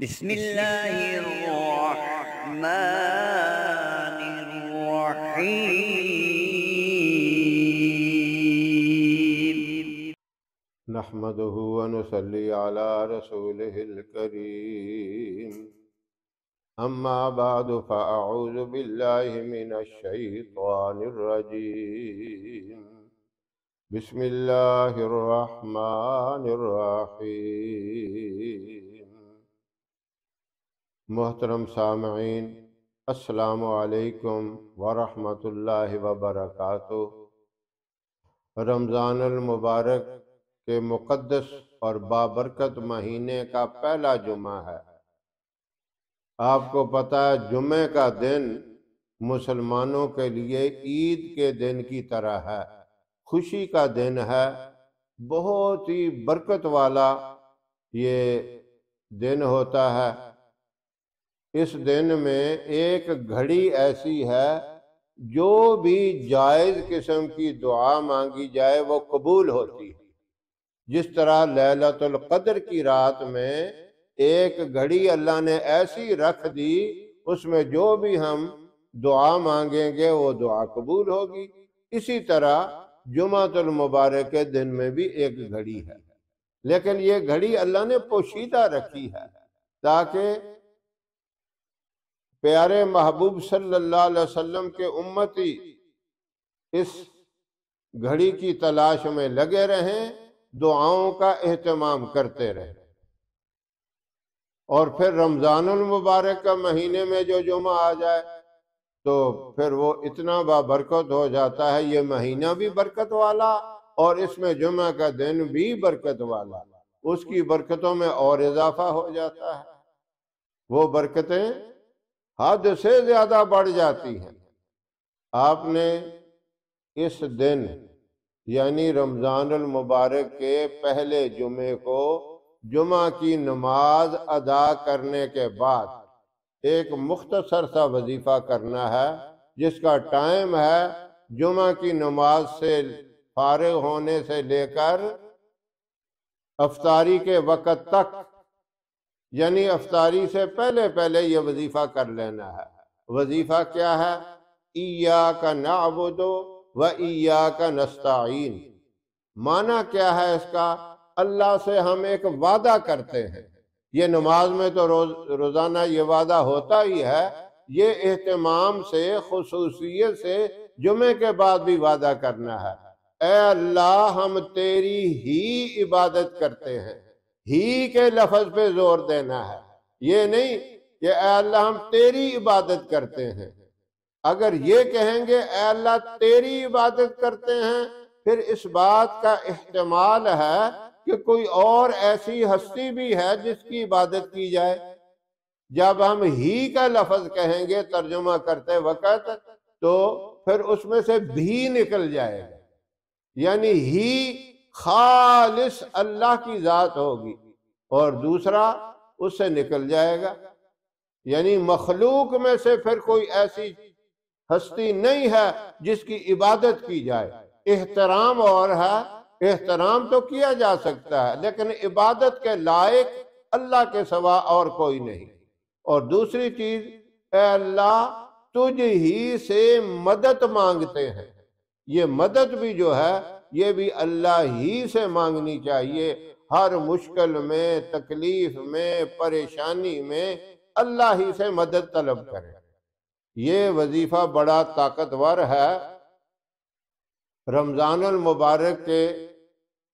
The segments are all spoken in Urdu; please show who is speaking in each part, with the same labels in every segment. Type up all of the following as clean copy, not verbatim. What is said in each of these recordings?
Speaker 1: بسم الله الرحمن الرحيم.
Speaker 2: نحمده ونصلي على رسوله الكريم. أما بعد فأعوذ بالله من الشيطان الرجيم. بسم الله الرحمن الرحيم. محترم سامعین، السلام علیکم ورحمۃ اللہ وبرکاتہ۔ رمضان المبارک کے مقدس اور بابرکت مہینے کا پہلا جمعہ ہے۔ آپ کو پتہ ہے جمعے کا دن مسلمانوں کے لیے عید کے دن کی طرح ہے، خوشی کا دن ہے، بہت ہی برکت والا یہ دن ہوتا ہے۔ اس دن میں ایک گھڑی ایسی ہے جو بھی جائز قسم کی دعا مانگی جائے وہ قبول ہوتی ہے۔ جس طرح لیلۃ القدر کی رات میں ایک گھڑی اللہ نے ایسی رکھ دی، اس میں جو بھی ہم دعا مانگیں گے وہ دعا قبول ہوگی، اسی طرح جمعۃ المبارک کے دن میں بھی ایک گھڑی ہے، لیکن یہ گھڑی اللہ نے پوشیدہ رکھی ہے تاکہ پیارے محبوب صلی اللہ علیہ وسلم کے امتی اس گھڑی کی تلاش میں لگے رہیں، دعاؤں کا اہتمام کرتے رہیں۔ اور پھر رمضان المبارک کا مہینے میں جو جمعہ آ جائے تو پھر وہ اتنا بابرکت ہو جاتا ہے، یہ مہینہ بھی برکت والا اور اس میں جمعہ کا دن بھی برکت والا، اس کی برکتوں میں اور اضافہ ہو جاتا ہے، وہ برکتیں حد سے زیادہ بڑھ جاتی ہیں۔ آپ نے اس دن یعنی رمضان المبارک کے پہلے جمعے کو جمعہ کی نماز ادا کرنے کے بعد ایک مختصر سا وظیفہ کرنا ہے، جس کا ٹائم ہے جمعہ کی نماز سے فارغ ہونے سے لے کر افطاری کے وقت تک، یعنی افطاری سے پہلے پہلے یہ وظیفہ کر لینا ہے۔ وظیفہ کیا ہے؟ ایاک نعبد و ایاک نستعین۔ معنی کیا ہے اس کا؟ اللہ سے ہم ایک وعدہ کرتے ہیں، یہ نماز میں تو روزانہ یہ وعدہ ہوتا ہی ہے، یہ اہتمام سے خصوصیت سے جمعے کے بعد بھی وعدہ کرنا ہے۔ اے اللہ، ہم تیری ہی عبادت کرتے ہیں، ہی کے لفظ پہ زور دینا ہے، یہ نہیں کہ اے اللہ ہم تیری عبادت کرتے ہیں۔ اگر یہ کہیں گے اے اللہ تیری عبادت کرتے ہیں، پھر اس بات کا احتمال ہے کہ کوئی اور ایسی ہستی بھی ہے جس کی عبادت کی جائے۔ جب ہم ہی کا لفظ کہیں گے ترجمہ کرتے وقت تو پھر اس میں سے بھی نکل جائے گا، یعنی ہی خالص اللہ کی ذات ہوگی اور دوسرا اس سے نکل جائے گا، یعنی مخلوق میں سے پھر کوئی ایسی ہستی نہیں ہے جس کی عبادت کی جائے۔ احترام اور ہے، احترام تو کیا جا سکتا ہے لیکن عبادت کے لائق اللہ کے سوا اور کوئی نہیں۔ اور دوسری چیز، اے اللہ تجھ ہی سے مدد مانگتے ہیں، یہ مدد بھی جو ہے یہ بھی اللہ ہی سے مانگنی چاہیے۔ ہر مشکل میں، تکلیف میں، پریشانی میں اللہ ہی سے مدد طلب کریں۔ یہ وظیفہ بڑا طاقتور ہے۔ رمضان المبارک کے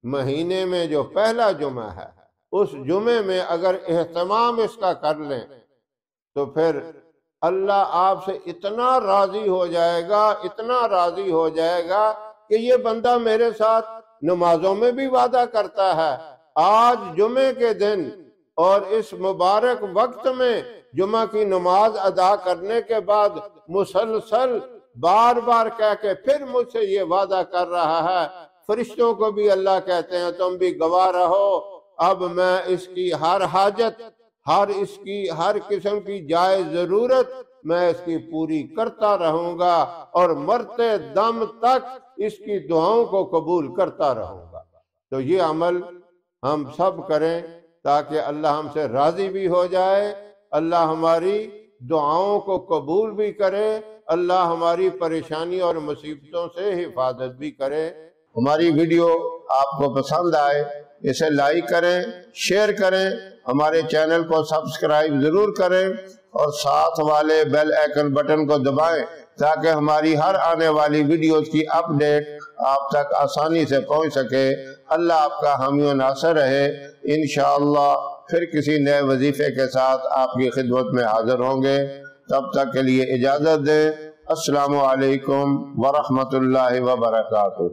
Speaker 2: مہینے میں جو پہلا جمعہ ہے، اس جمعے میں اگر اہتمام اس کا کر لیں تو پھر اللہ آپ سے اتنا راضی ہو جائے گا، اتنا راضی ہو جائے گا کہ یہ بندہ میرے ساتھ نمازوں میں بھی وعدہ کرتا ہے، آج جمعے کے دن اور اس مبارک وقت میں جمعہ کی نماز ادا کرنے کے بعد مسلسل بار بار کہہ کے پھر مجھ سے یہ وعدہ کر رہا ہے۔ فرشتوں کو بھی اللہ کہتے ہیں تم بھی گواہ رہو، اب میں اس کی ہر حاجت، ہر قسم کی جائز ضرورت میں اس کی پوری کرتا رہوں گا اور مرتے دم تک اس کی دعاؤں کو قبول کرتا رہوں گا۔ تو یہ عمل ہم سب کریں تاکہ اللہ ہم سے راضی بھی ہو جائے، اللہ ہماری دعاؤں کو قبول بھی کرے، اللہ ہماری پریشانی اور مصیبتوں سے حفاظت بھی کرے۔ ہماری ویڈیو آپ کو پسند آئے اسے لائک کریں، شیئر کریں، ہمارے چینل کو سبسکرائب ضرور کریں اور ساتھ والے بیل آئیکن بٹن کو دبائیں تاکہ ہماری ہر آنے والی ویڈیوز کی اپڈیٹ آپ تک آسانی سے پہنچ سکے۔ اللہ آپ کا حامی و ناصر رہے۔ انشاءاللہ پھر کسی نئے وظیفے کے ساتھ آپ کی خدمت میں حاضر ہوں گے، تب تک کے لیے اجازت دیں۔ السلام علیکم ورحمۃ اللہ وبرکاتہ۔